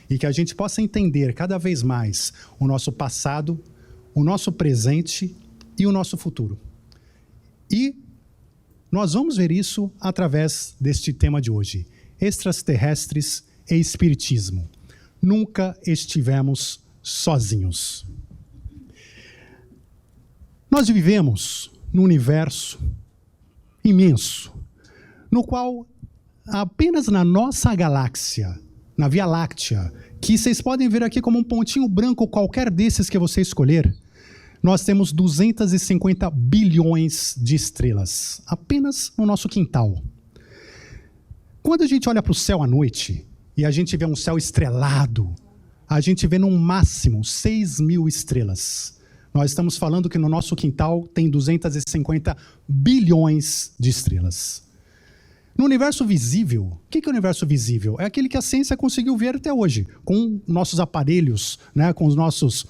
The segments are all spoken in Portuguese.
e que a gente possa entender cada vez mais o nosso passado, o nosso presente e o nosso futuro. E nós vamos ver isso através deste tema de hoje: extraterrestres e espiritismo. Nunca estivemos sozinhos. Nós vivemos num universo imenso, no qual apenas na nossa galáxia, na Via Láctea, que vocês podem ver aqui como um pontinho branco, qualquer desses que você escolher, nós temos 250 bilhões de estrelas, apenas no nosso quintal. Quando a gente olha para o céu à noite, e a gente vê um céu estrelado, a gente vê no máximo 6.000 estrelas. Nós estamos falando que no nosso quintal tem 250 bilhões de estrelas. No universo visível, o que é o universo visível? É aquele que a ciência conseguiu ver até hoje, com nossos aparelhos, né, com os nossos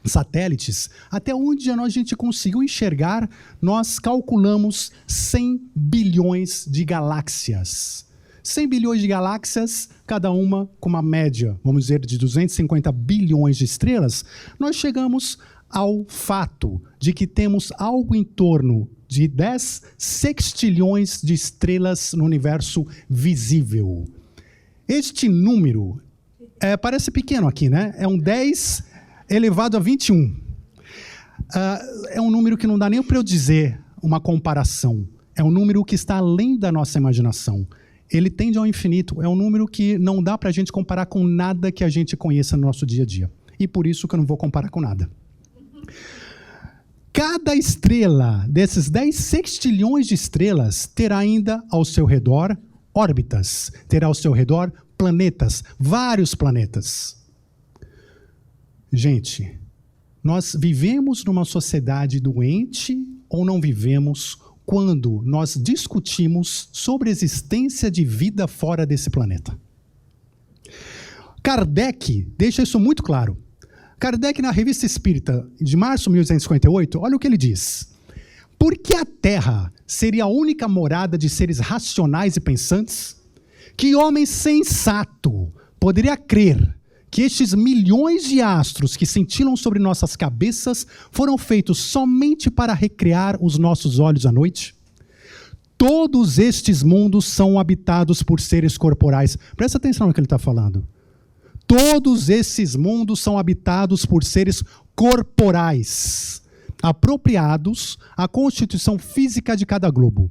satélites. Até onde a gente conseguiu enxergar, nós calculamos 100 bilhões de galáxias. 100 bilhões de galáxias, cada uma com uma média, vamos dizer, de 250 bilhões de estrelas, nós chegamos ao fato de que temos algo em torno de 10 sextilhões de estrelas no universo visível. Este número parece pequeno aqui, né? É um 10 elevado a 21. É um número que não dá nem para eu dizer uma comparação. É um número que está além da nossa imaginação. Ele tende ao infinito. É um número que não dá para a gente comparar com nada que a gente conheça no nosso dia a dia. E por isso que eu não vou comparar com nada. Cada estrela desses 10 sextilhões de estrelas terá ainda ao seu redor órbitas, terá ao seu redor planetas, vários planetas. Gente, nós vivemos numa sociedade doente ou não vivemos quando nós discutimos sobre a existência de vida fora desse planeta? Kardec deixa isso muito claro. Kardec, na Revista Espírita, de março de 1858, olha o que ele diz. Por que a Terra seria a única morada de seres racionais e pensantes? Que homem sensato poderia crer que estes milhões de astros que cintilam sobre nossas cabeças foram feitos somente para recrear os nossos olhos à noite? Todos estes mundos são habitados por seres corporais. Presta atenção no que ele está falando. Todos esses mundos são habitados por seres corporais, apropriados à constituição física de cada globo.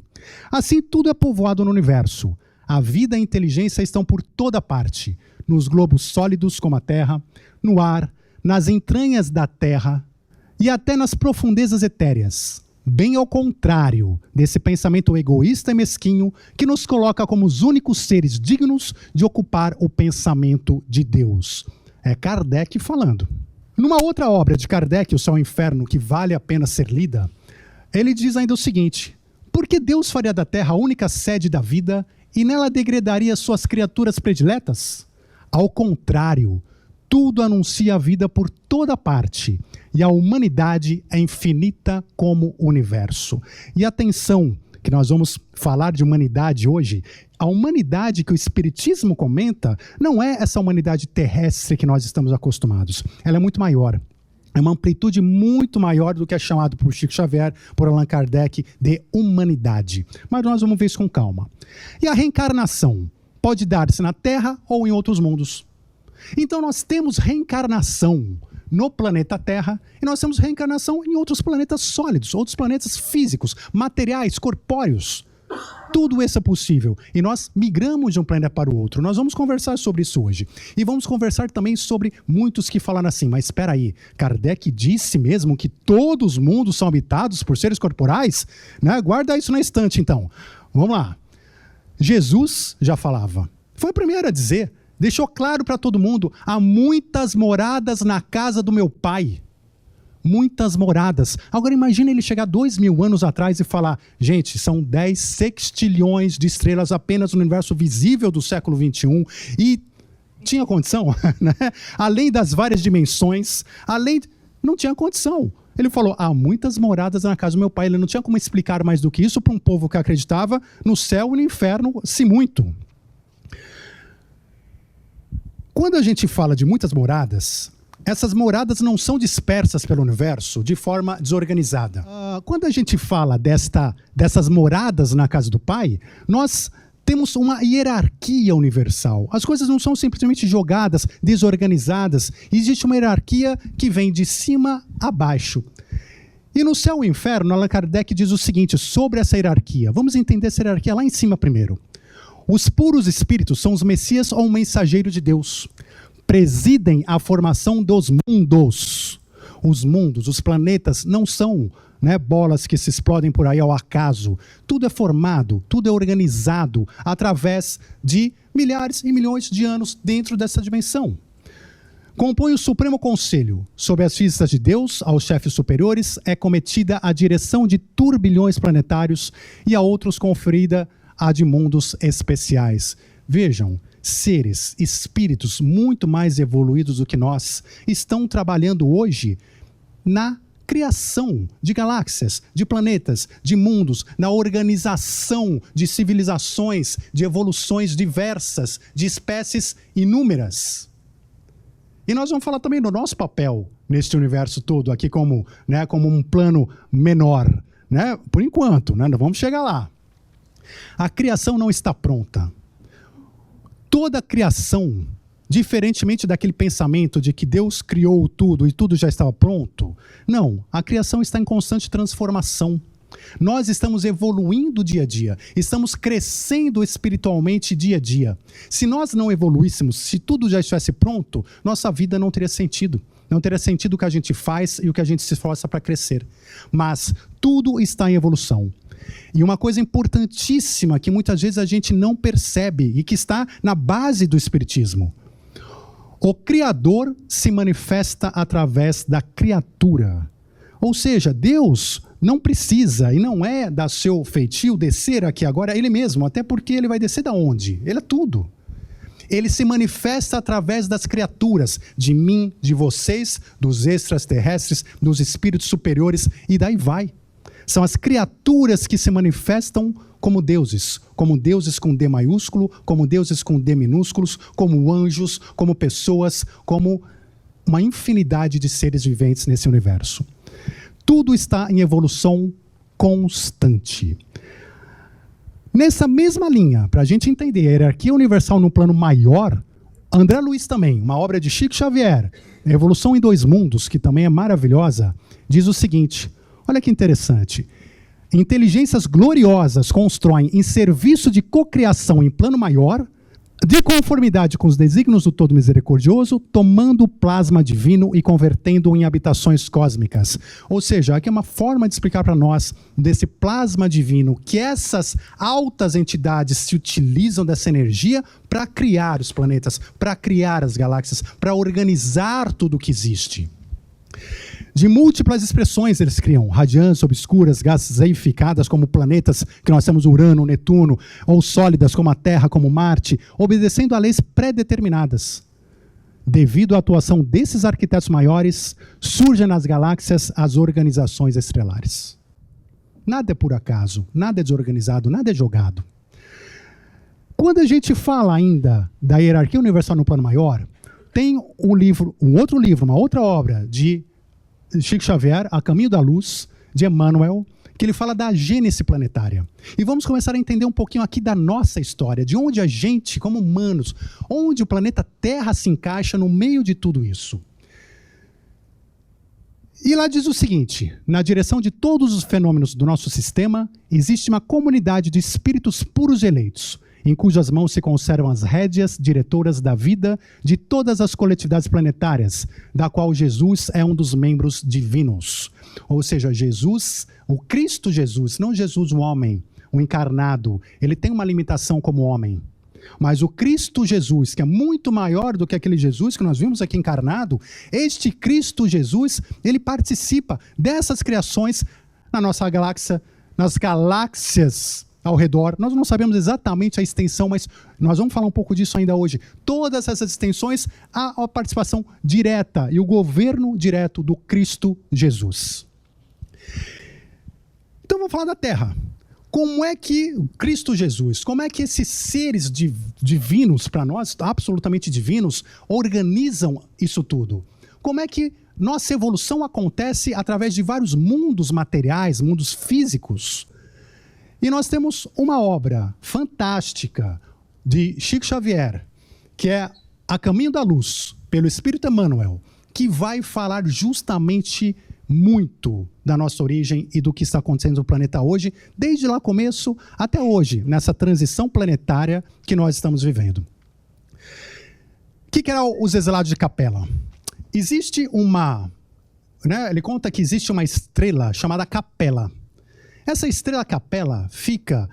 Assim, tudo é povoado no universo. A vida e a inteligência estão por toda parte, nos globos sólidos como a Terra, no ar, nas entranhas da Terra e até nas profundezas etéreas. Bem ao contrário desse pensamento egoísta e mesquinho que nos coloca como os únicos seres dignos de ocupar o pensamento de Deus. É Kardec falando. Numa outra obra de Kardec, O Céu e o Inferno, que vale a pena ser lida, ele diz ainda o seguinte: por que Deus faria da Terra a única sede da vida e nela degradaria suas criaturas prediletas? Ao contrário, tudo anuncia a vida por toda parte, e a humanidade é infinita como o universo. E atenção, que nós vamos falar de humanidade hoje, a humanidade que o Espiritismo comenta não é essa humanidade terrestre que nós estamos acostumados. Ela é muito maior. É uma amplitude muito maior do que é chamado por Chico Xavier, por Allan Kardec, de humanidade. Mas nós vamos ver isso com calma. E a reencarnação pode dar-se na Terra ou em outros mundos. Então nós temos reencarnação no planeta Terra e nós temos reencarnação em outros planetas sólidos, outros planetas físicos, materiais, corpóreos. Tudo isso é possível e nós migramos de um planeta para o outro. Nós vamos conversar sobre isso hoje. E vamos conversar também sobre muitos que falaram assim, mas espera aí, Kardec disse mesmo que todos os mundos são habitados por seres corporais? Né? Guarda isso na estante então. Vamos lá. Jesus já falava. Foi o primeiro a dizer. Deixou claro para todo mundo, há muitas moradas na casa do meu pai. Muitas moradas. Agora imagina ele chegar 2000 anos atrás e falar, gente, são 10 sextilhões de estrelas apenas no universo visível do século XXI. E tinha condição, né? Além das várias dimensões, não tinha condição. Ele falou, há muitas moradas na casa do meu pai. Ele não tinha como explicar mais do que isso para um povo que acreditava no céu e no inferno, se muito. Quando a gente fala de muitas moradas, essas moradas não são dispersas pelo universo de forma desorganizada. Quando a gente fala dessas moradas na casa do Pai, nós temos uma hierarquia universal. As coisas não são simplesmente jogadas, desorganizadas. Existe uma hierarquia que vem de cima a baixo. E no céu e inferno, Allan Kardec diz o seguinte sobre essa hierarquia. Vamos entender essa hierarquia lá em cima primeiro. Os puros espíritos são os messias ou mensageiros de Deus. Presidem a formação dos mundos. Os mundos, os planetas, não são bolas que se explodem por aí ao acaso. Tudo é formado, tudo é organizado através de milhares e milhões de anos dentro dessa dimensão. Compõe o Supremo Conselho. Sob as vistas de Deus, aos chefes superiores, é cometida a direção de turbilhões planetários e a outros conferida a de mundos especiais. Vejam, seres, espíritos muito mais evoluídos do que nós estão trabalhando hoje na criação de galáxias, de planetas, de mundos, na organização de civilizações, de evoluções diversas, de espécies inúmeras. E nós vamos falar também do nosso papel neste universo todo, aqui como um plano menor, por enquanto, nós vamos chegar lá. A criação não está pronta. Toda a criação, diferentemente daquele pensamento de que Deus criou tudo e tudo já estava pronto, não, a criação está em constante transformação. Nós estamos evoluindo dia a dia, estamos crescendo espiritualmente dia a dia. Se nós não evoluíssemos, se tudo já estivesse pronto, nossa vida não teria sentido. Não teria sentido o que a gente faz e o que a gente se esforça para crescer. Mas tudo está em evolução. E uma coisa importantíssima que muitas vezes a gente não percebe e que está na base do espiritismo. O Criador se manifesta através da criatura. Ou seja, Deus não precisa e não é da seu feitio descer aqui agora ele mesmo, até porque ele vai descer da onde? Ele é tudo. Ele se manifesta através das criaturas, de mim, de vocês, dos extraterrestres, dos espíritos superiores e daí vai. São as criaturas que se manifestam como deuses com D maiúsculo, como deuses com D minúsculos, como anjos, como pessoas, como uma infinidade de seres viventes nesse universo. Tudo está em evolução constante. Nessa mesma linha, para a gente entender a hierarquia universal no plano maior, André Luiz também, uma obra de Chico Xavier, Evolução em Dois Mundos, que também é maravilhosa, diz o seguinte, olha que interessante, inteligências gloriosas constroem em serviço de cocriação em plano maior, de conformidade com os desígnios do Todo Misericordioso, tomando o plasma divino e convertendo-o em habitações cósmicas. Ou seja, aqui é uma forma de explicar para nós desse plasma divino, que essas altas entidades se utilizam dessa energia para criar os planetas, para criar as galáxias, para organizar tudo o que existe. De múltiplas expressões eles criam, radiantes, obscuras, gaseificadas como planetas, que nós temos Urano, Netuno, ou sólidas como a Terra, como Marte, obedecendo a leis pré-determinadas. Devido à atuação desses arquitetos maiores, surgem nas galáxias as organizações estelares. Nada é por acaso, nada é desorganizado, nada é jogado. Quando a gente fala ainda da hierarquia universal no plano maior, tem um outro livro, uma outra obra de Chico Xavier, A Caminho da Luz, de Emmanuel, que ele fala da gênese planetária. E vamos começar a entender um pouquinho aqui da nossa história, de onde a gente, como humanos, onde o planeta Terra se encaixa no meio de tudo isso. E lá diz o seguinte, na direção de todos os fenômenos do nosso sistema, existe uma comunidade de espíritos puros e eleitos, em cujas mãos se conservam as rédeas diretoras da vida de todas as coletividades planetárias, da qual Jesus é um dos membros divinos. Ou seja, Jesus, o Cristo Jesus, não Jesus o homem, o encarnado, ele tem uma limitação como homem. Mas o Cristo Jesus, que é muito maior do que aquele Jesus que nós vimos aqui encarnado, este Cristo Jesus, ele participa dessas criações na nossa galáxia, nas galáxias ao redor. Nós não sabemos exatamente a extensão, mas nós vamos falar um pouco disso ainda hoje. Todas essas extensões, há a participação direta e o governo direto do Cristo Jesus. Então vamos falar da Terra. como é que Cristo Jesus, como é que esses seres divinos, para nós, absolutamente divinos, organizam isso tudo? Como é que nossa evolução acontece através de vários mundos materiais, mundos físicos? E nós temos uma obra fantástica de Chico Xavier, que é A Caminho da Luz, pelo Espírito Emmanuel, que vai falar justamente muito da nossa origem e do que está acontecendo no planeta hoje, desde lá começo até hoje, nessa transição planetária que nós estamos vivendo. O que eram os exilados de Capela? Existe ele conta que existe uma estrela chamada Capela. Essa estrela Capela fica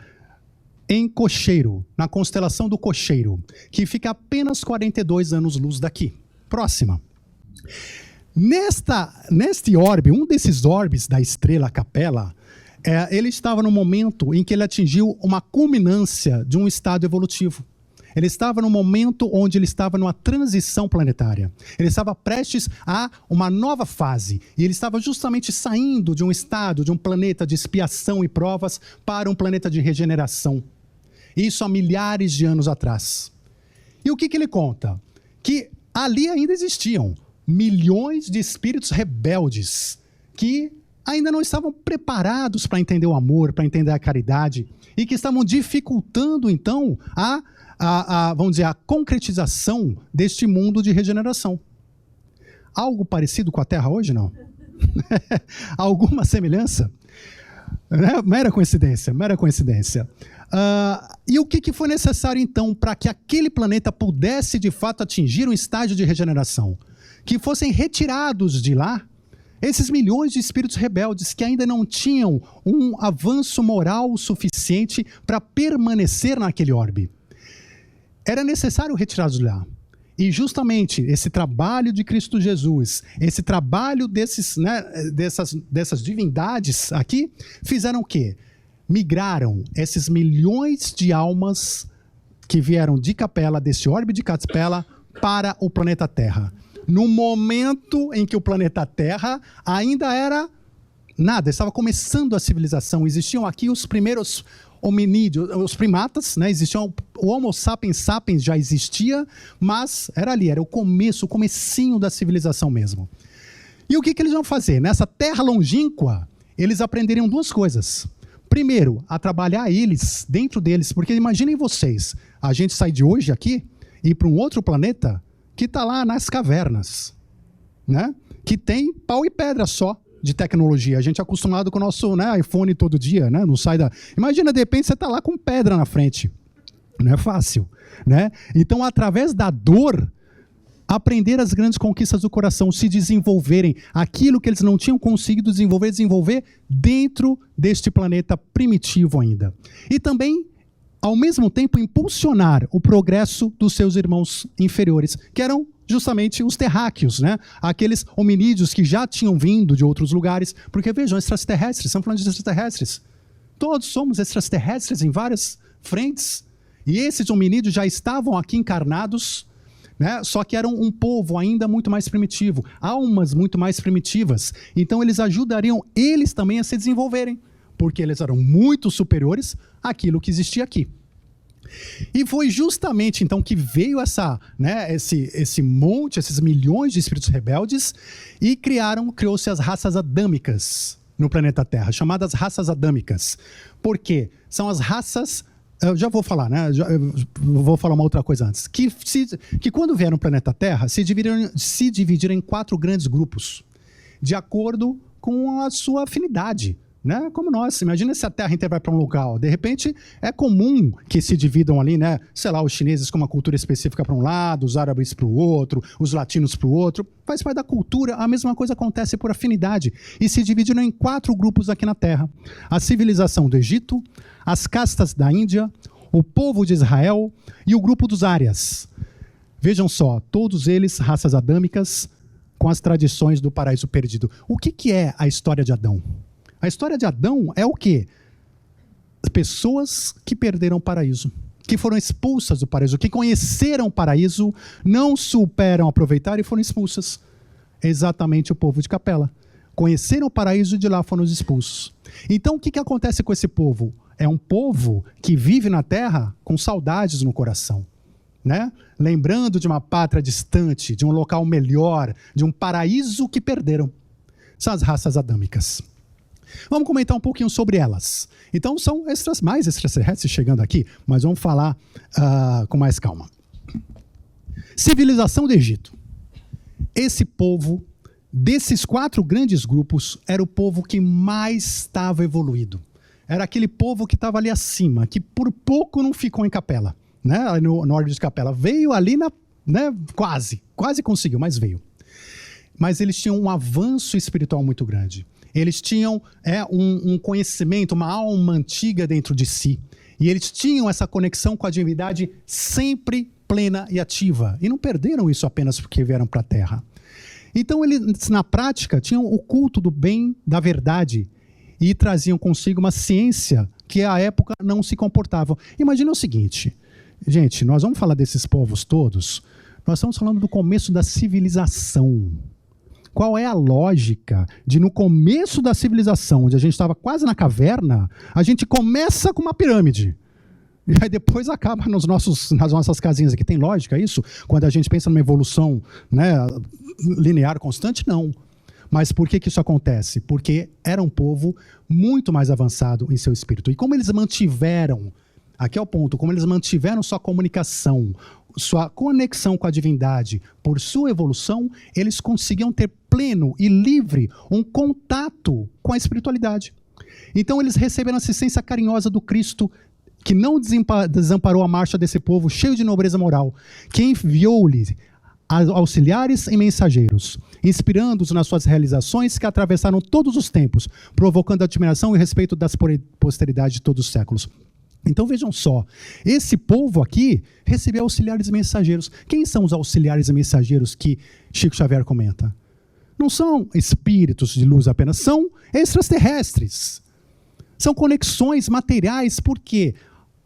em Cocheiro, na constelação do Cocheiro, que fica a apenas 42 anos-luz daqui, próxima. Neste orbe, um desses orbes da estrela Capela, ele estava no momento em que ele atingiu uma culminância de um estado evolutivo. Ele estava no momento onde ele estava numa transição planetária. Ele estava prestes a uma nova fase. E ele estava justamente saindo de um estado, de um planeta de expiação e provas, para um planeta de regeneração. Isso há milhares de anos atrás. E o que ele conta? Que ali ainda existiam milhões de espíritos rebeldes que ainda não estavam preparados para entender o amor, para entender a caridade, e que estavam dificultando, então, vamos dizer, a concretização deste mundo de regeneração. Algo parecido com a Terra hoje, não? Alguma semelhança? Mera coincidência, mera coincidência. E o que foi necessário, então, para que aquele planeta pudesse, de fato, atingir um estágio de regeneração? Que fossem retirados de lá esses milhões de espíritos rebeldes que ainda não tinham um avanço moral suficiente para permanecer naquele orbe. Era necessário retirá-los de lá. E justamente esse trabalho de Cristo Jesus, esse trabalho dessas divindades aqui, fizeram o quê? Migraram esses milhões de almas que vieram de Capela, desse orbe de Capela, para o planeta Terra. No momento em que o planeta Terra ainda era nada, estava começando a civilização. Existiam aqui os primeiros hominídeos, os primatas, existiam, o Homo sapiens sapiens já existia, mas era ali, era o comecinho da civilização mesmo. E o que eles vão fazer? Nessa terra longínqua, eles aprenderiam duas coisas. Primeiro, a trabalhar eles, dentro deles, porque imaginem vocês, a gente sai de hoje aqui e ir para um outro planeta que está lá nas cavernas, que tem pau e pedra só de tecnologia. A gente é acostumado com o nosso iPhone todo dia, não sai da... Imagina, de repente, você está lá com pedra na frente. Não é fácil. Então, através da dor, aprender as grandes conquistas do coração, se desenvolverem. Aquilo que eles não tinham conseguido desenvolver dentro deste planeta primitivo ainda. E também, ao mesmo tempo, impulsionar o progresso dos seus irmãos inferiores, que eram justamente os terráqueos, aqueles hominídeos que já tinham vindo de outros lugares, porque vejam, extraterrestres, estamos falando de extraterrestres. Todos somos extraterrestres em várias frentes, e esses hominídeos já estavam aqui encarnados, só que eram um povo ainda muito mais primitivo, almas muito mais primitivas. Então eles ajudariam eles também a se desenvolverem, porque eles eram muito superiores àquilo que existia aqui. E foi justamente então que veio esse monte, esses milhões de espíritos rebeldes, e criou-se as raças adâmicas no planeta Terra, chamadas raças adâmicas. Por quê? São as raças... Eu já vou falar, vou falar uma outra coisa antes. Que quando vieram no planeta Terra, se dividiram em 4 grandes grupos, de acordo com a sua afinidade. Como nós, imagina se a Terra inteira vai para um local, de repente é comum que se dividam ali, sei lá, os chineses com uma cultura específica para um lado, os árabes para o outro, os latinos para o outro, faz parte da cultura, a mesma coisa acontece por afinidade, e se dividiram em 4 grupos aqui na Terra: a civilização do Egito, as castas da Índia, o povo de Israel e o grupo dos Árias. Vejam só, todos eles raças adâmicas com as tradições do paraíso perdido. O que é a história de Adão? A história de Adão é o quê? Pessoas que perderam o paraíso, que foram expulsas do paraíso, que conheceram o paraíso, não souberam aproveitar e foram expulsas. Exatamente o povo de Capela. Conheceram o paraíso e de lá foram expulsos. Então, o que acontece com esse povo? é um povo que vive na terra com saudades no coração, né? Lembrando de uma pátria distante, de um local melhor, de um paraíso que perderam. São as raças adâmicas. Vamos comentar um pouquinho sobre elas. Então, são mais extraterrestres chegando aqui, mas vamos falar com mais calma. Civilização do Egito. Esse povo, desses 4 grandes grupos, era o povo que mais estava evoluído. Era aquele povo que estava ali acima, que por pouco não ficou em Capela, né? No Orbe de Capela. Veio ali, né? Quase conseguiu, mas veio. Mas eles tinham um avanço espiritual muito grande. Eles tinham um conhecimento, uma alma antiga dentro de si. E eles tinham essa conexão com a divindade sempre plena e ativa. E não perderam isso apenas porque vieram para a Terra. Então, eles, na prática, tinham o culto do bem, da verdade, e traziam consigo uma ciência que, à época, não se comportava. Imagina o seguinte, gente, nós vamos falar desses povos todos, nós estamos falando do começo da civilização. Qual é a lógica de, no começo da civilização, onde a gente estava quase na caverna, a gente começa com uma pirâmide? E aí depois acaba nas nossas casinhas aqui. Tem lógica isso? Quando a gente pensa numa evolução, né, linear constante, não. Mas por que isso acontece? Porque era um povo muito mais avançado em seu espírito. E como eles mantiveram, aqui é o ponto, como eles mantiveram sua comunicação, sua conexão com a divindade, por sua evolução, eles conseguiam ter pleno e livre um contato com a espiritualidade. Então eles receberam a assistência carinhosa do Cristo, que não desamparou a marcha desse povo cheio de nobreza moral, que enviou-lhe auxiliares e mensageiros, inspirando-os nas suas realizações que atravessaram todos os tempos, provocando admiração e respeito das posteridade de todos os séculos. Então vejam só, esse povo aqui recebeu auxiliares e mensageiros. Quem são os auxiliares e mensageiros que Chico Xavier comenta? Não são espíritos de luz apenas, são extraterrestres. São conexões materiais, porque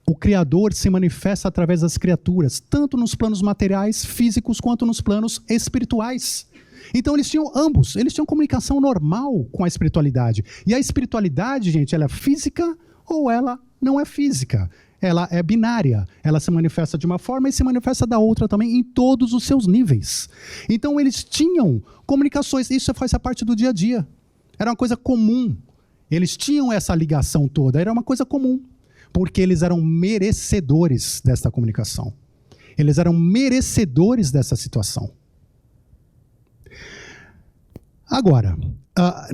o Criador se manifesta através das criaturas, tanto nos planos materiais, físicos, quanto nos planos espirituais. Então eles tinham ambos, eles tinham comunicação normal com a espiritualidade. E a espiritualidade, gente, ela é física ou ela não é física. Ela é binária, ela se manifesta de uma forma e se manifesta da outra também em todos os seus níveis. Então eles tinham comunicações, isso faz parte do dia a dia. Era uma coisa comum. Eles tinham essa ligação toda, era uma coisa comum, porque eles eram merecedores dessa comunicação. Eles eram merecedores dessa situação. Agora,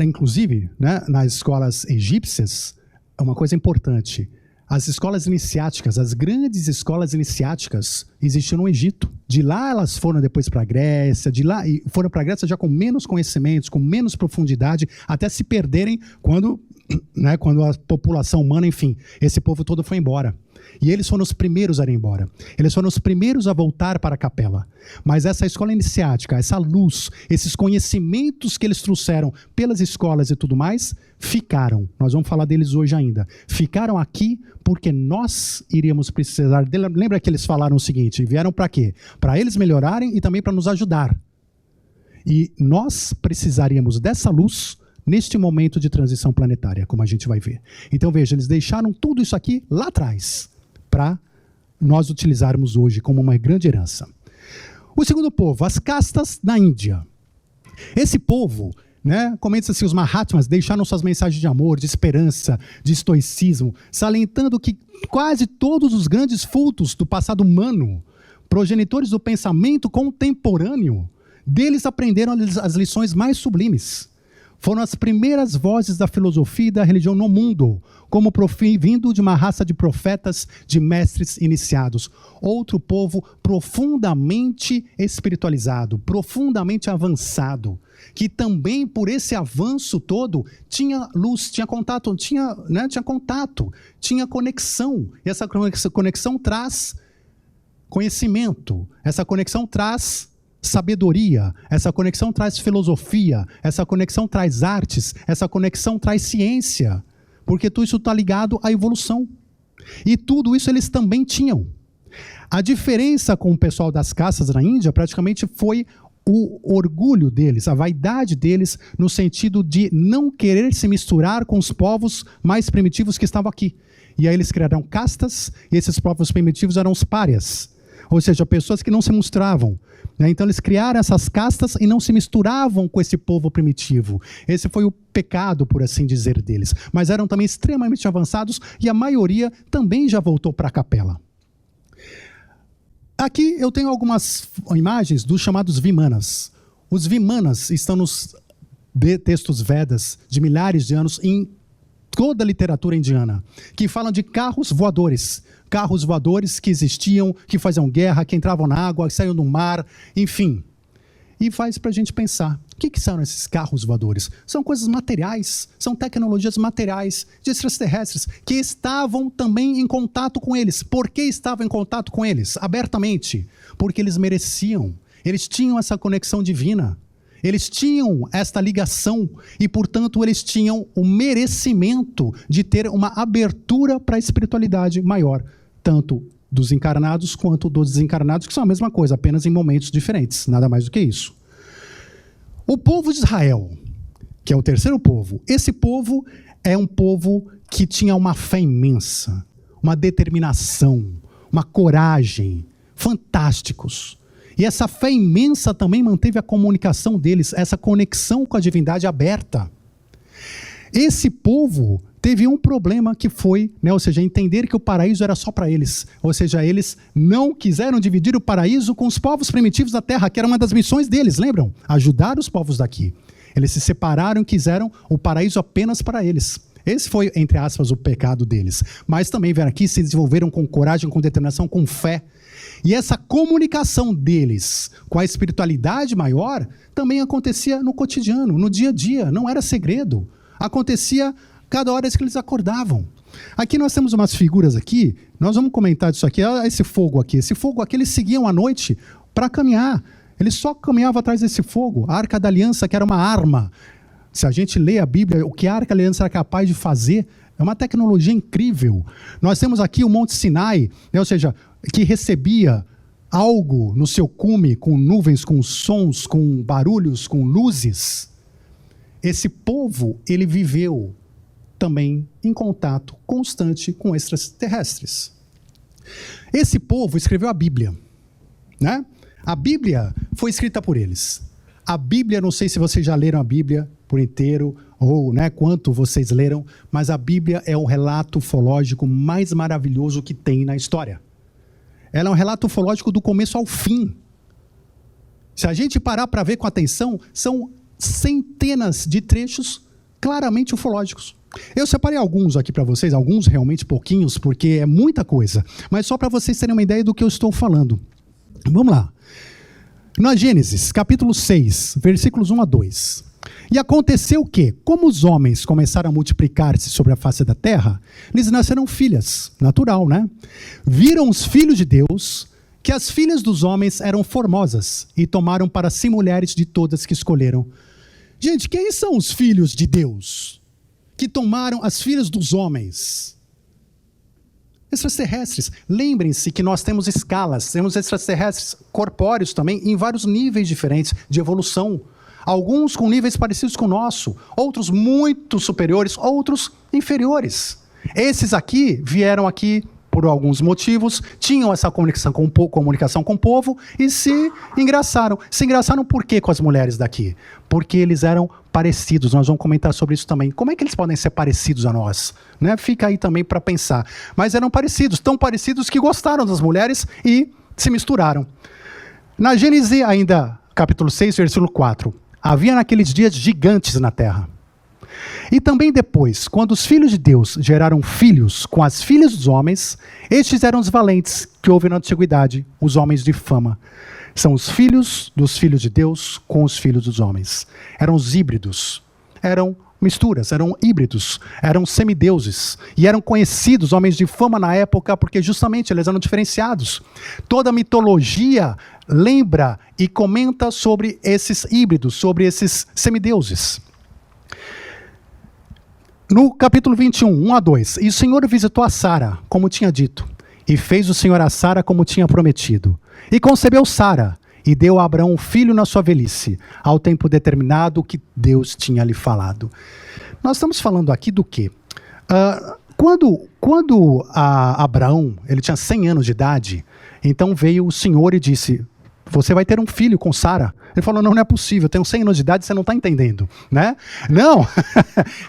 inclusive, né, nas escolas egípcias, é uma coisa importante. As escolas iniciáticas, as grandes escolas iniciáticas existiam no Egito. De lá elas foram depois para a Grécia, de lá e foram para a Grécia já com menos conhecimentos, com menos profundidade, até se perderem quando a população humana, enfim, esse povo todo foi embora. E eles foram os primeiros a ir embora. Eles foram os primeiros a voltar para a capela. Mas essa escola iniciática, essa luz, esses conhecimentos que eles trouxeram pelas escolas e tudo mais, ficaram. Nós vamos falar deles hoje ainda. Ficaram aqui porque nós iríamos precisar. Lembra que eles falaram o seguinte, vieram para quê? Para eles melhorarem e também para nos ajudar. E nós precisaríamos dessa luz neste momento de transição planetária, como a gente vai ver. Então veja, eles deixaram tudo isso aqui lá atrás, para nós utilizarmos hoje como uma grande herança. O segundo povo, as castas da Índia. Esse povo, né, comenta-se, os Mahatmas deixaram suas mensagens de amor, de esperança, de estoicismo, salientando que quase todos os grandes fultos do passado humano, progenitores do pensamento contemporâneo, deles aprenderam as lições mais sublimes. Foram as primeiras vozes da filosofia e da religião no mundo, como vindo de uma raça de profetas, de mestres iniciados. Outro povo profundamente espiritualizado, profundamente avançado, que também, por esse avanço todo, tinha luz, tinha contato, tinha conexão. E essa conexão traz conhecimento, essa conexão traz sabedoria, essa conexão traz filosofia, essa conexão traz artes, essa conexão traz ciência, porque tudo isso está ligado à evolução. E tudo isso eles também tinham. A diferença com o pessoal das castas na Índia praticamente foi o orgulho deles, a vaidade deles, no sentido de não querer se misturar com os povos mais primitivos que estavam aqui. E aí eles criaram castas, e esses povos primitivos eram os párias, ou seja, pessoas que não se mostravam. Então eles criaram essas castas e não se misturavam com esse povo primitivo. Esse foi o pecado, por assim dizer, deles. Mas eram também extremamente avançados e a maioria também já voltou para a capela. Aqui eu tenho algumas imagens dos chamados Vimanas. Os Vimanas estão nos textos Vedas de milhares de anos em toda a literatura indiana, que falam de carros voadores que existiam, que faziam guerra, que entravam na água, que saíam no mar, enfim. E faz para a gente pensar, o que são esses carros voadores? São coisas materiais, são tecnologias materiais de extraterrestres, que estavam também em contato com eles. Por que estavam em contato com eles? Abertamente. Porque eles mereciam, eles tinham essa conexão divina. Eles tinham esta ligação e, portanto, eles tinham o merecimento de ter uma abertura para a espiritualidade maior, tanto dos encarnados quanto dos desencarnados, que são a mesma coisa, apenas em momentos diferentes, nada mais do que isso. O povo de Israel, que é o terceiro povo, esse povo é um povo que tinha uma fé imensa, uma determinação, uma coragem, fantásticos. E essa fé imensa também manteve a comunicação deles, essa conexão com a divindade aberta. Esse povo teve um problema que foi, ou seja, entender que o paraíso era só para eles. Ou seja, eles não quiseram dividir o paraíso com os povos primitivos da terra, que era uma das missões deles, lembram? Ajudar os povos daqui. Eles se separaram e quiseram o paraíso apenas para eles. Esse foi, entre aspas, o pecado deles. Mas também vieram aqui, se desenvolveram com coragem, com determinação, com fé. E essa comunicação deles com a espiritualidade maior também acontecia no cotidiano, no dia a dia, não era segredo. Acontecia cada hora que eles acordavam. Aqui nós temos umas figuras aqui, nós vamos comentar disso aqui, olha esse fogo aqui. Esse fogo aqui eles seguiam à noite para caminhar. Eles só caminhavam atrás desse fogo. A Arca da Aliança, que era uma arma. Se a gente lê a Bíblia, o que a Arca da Aliança era capaz de fazer, é uma tecnologia incrível. Nós temos aqui o Monte Sinai, ou seja, que recebia algo no seu cume, com nuvens, com sons, com barulhos, com luzes. Esse povo, ele viveu também em contato constante com extraterrestres. Esse povo escreveu a Bíblia, né? A Bíblia foi escrita por eles. A Bíblia, não sei se vocês já leram a Bíblia por inteiro, ou quanto vocês leram, mas a Bíblia é o relato ufológico mais maravilhoso que tem na história. Ela é um relato ufológico do começo ao fim. Se a gente parar para ver com atenção, são centenas de trechos claramente ufológicos. Eu separei alguns aqui para vocês, alguns realmente pouquinhos, porque é muita coisa, mas só para vocês terem uma ideia do que eu estou falando. Vamos lá. Na Gênesis, capítulo 6, versículos 1 a 2. E aconteceu que, como os homens começaram a multiplicar-se sobre a face da terra, lhes nasceram filhas, natural, né? Viram os filhos de Deus que as filhas dos homens eram formosas e tomaram para si mulheres de todas que escolheram. Gente, quem são os filhos de Deus que tomaram as filhas dos homens? Extraterrestres. Lembrem-se que nós temos escalas, temos extraterrestres corpóreos também em vários níveis diferentes de evolução. Alguns com níveis parecidos com o nosso, outros muito superiores, outros inferiores. Esses aqui vieram aqui por alguns motivos, tinham essa comunicação com o povo e se engraçaram. Se engraçaram por quê com as mulheres daqui? Porque eles eram parecidos, nós vamos comentar sobre isso também. Como é que eles podem ser parecidos a nós? Fica aí também para pensar. Mas eram parecidos, tão parecidos que gostaram das mulheres e se misturaram. Na Gênesis ainda, capítulo 6, versículo 4. Havia naqueles dias gigantes na terra. E também depois, quando os filhos de Deus geraram filhos com as filhas dos homens, estes eram os valentes que houve na antiguidade, os homens de fama. São os filhos dos filhos de Deus com os filhos dos homens. Eram os híbridos, eram misturas, eram híbridos, eram semideuses. E eram conhecidos homens de fama na época porque justamente eles eram diferenciados. Toda a mitologia lembra e comenta sobre esses híbridos, sobre esses semideuses. No capítulo 21, 1 a 2, e o Senhor visitou a Sara, como tinha dito, e fez o Senhor a Sara como tinha prometido. E concebeu Sara, e deu a Abraão um filho na sua velhice, ao tempo determinado que Deus tinha lhe falado. Nós estamos falando aqui do quê? Quando Abraão ele tinha 100 anos de idade, então veio o Senhor e disse: você vai ter um filho com Sara. Ele falou: não é possível, eu tenho 100 anos de idade, você não está entendendo, né? Não,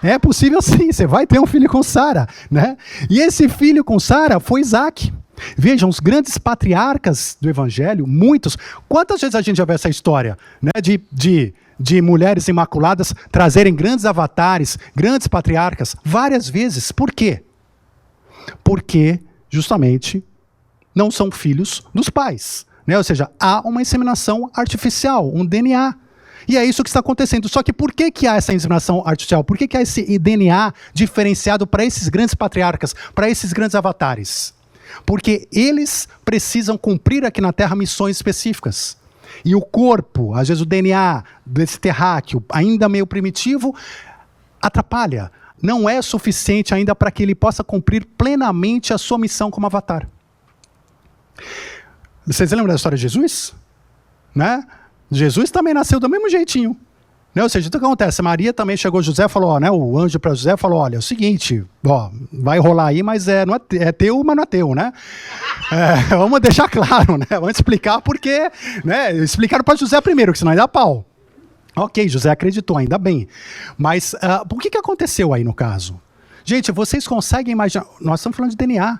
é possível sim, você vai ter um filho com Sara, né? E esse filho com Sara foi Isaac. Vejam, os grandes patriarcas do Evangelho, muitos. Quantas vezes a gente já viu essa história, né, de mulheres imaculadas trazerem grandes avatares, grandes patriarcas? Várias vezes. Por quê? Porque, justamente, não são filhos dos pais. Né? Ou seja, há uma inseminação artificial, um DNA. E é isso que está acontecendo. Só que por que há essa inseminação artificial? Por que há esse DNA diferenciado para esses grandes patriarcas, para esses grandes avatares? Porque eles precisam cumprir aqui na Terra missões específicas. E o corpo, às vezes o DNA desse terráqueo, ainda meio primitivo, atrapalha. Não é suficiente ainda para que ele possa cumprir plenamente a sua missão como avatar. Vocês lembram da história de Jesus? Né? Jesus também nasceu do mesmo jeitinho. Né? Ou seja, o que acontece? Maria também chegou a José e falou, né, o anjo para José falou, olha, é o seguinte, vai rolar aí, mas não é teu, mas não é teu, né? Vamos deixar claro, né? Vamos explicar porque, né? Explicaram para José primeiro, que senão ia dar pau. Ok, José acreditou, ainda bem. Mas o que aconteceu aí no caso? Gente, vocês conseguem imaginar, nós estamos falando de DNA.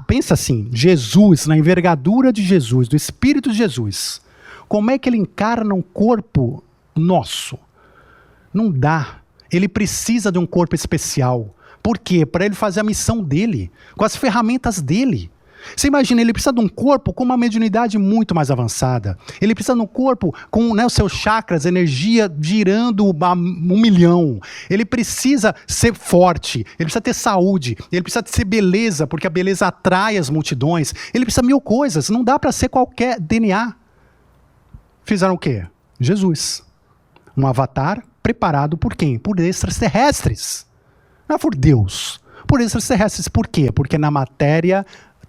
Pensa assim, Jesus, na envergadura de Jesus, do Espírito de Jesus, como é que ele encarna um corpo nosso? Não dá. Ele precisa de um corpo especial. Por quê? Para ele fazer a missão dele, com as ferramentas dele. Você imagina, ele precisa de um corpo com uma mediunidade muito mais avançada. Ele precisa de um corpo com, né, os seus chakras, energia girando 1 milhão. Ele precisa ser forte, ele precisa ter saúde, ele precisa ser beleza, porque a beleza atrai as multidões. Ele precisa de 1000 coisas, não dá para ser qualquer DNA. Fizeram o quê? Jesus. Um avatar preparado por quem? Por extraterrestres. Não é por Deus. Por extraterrestres. Por quê? Porque na matéria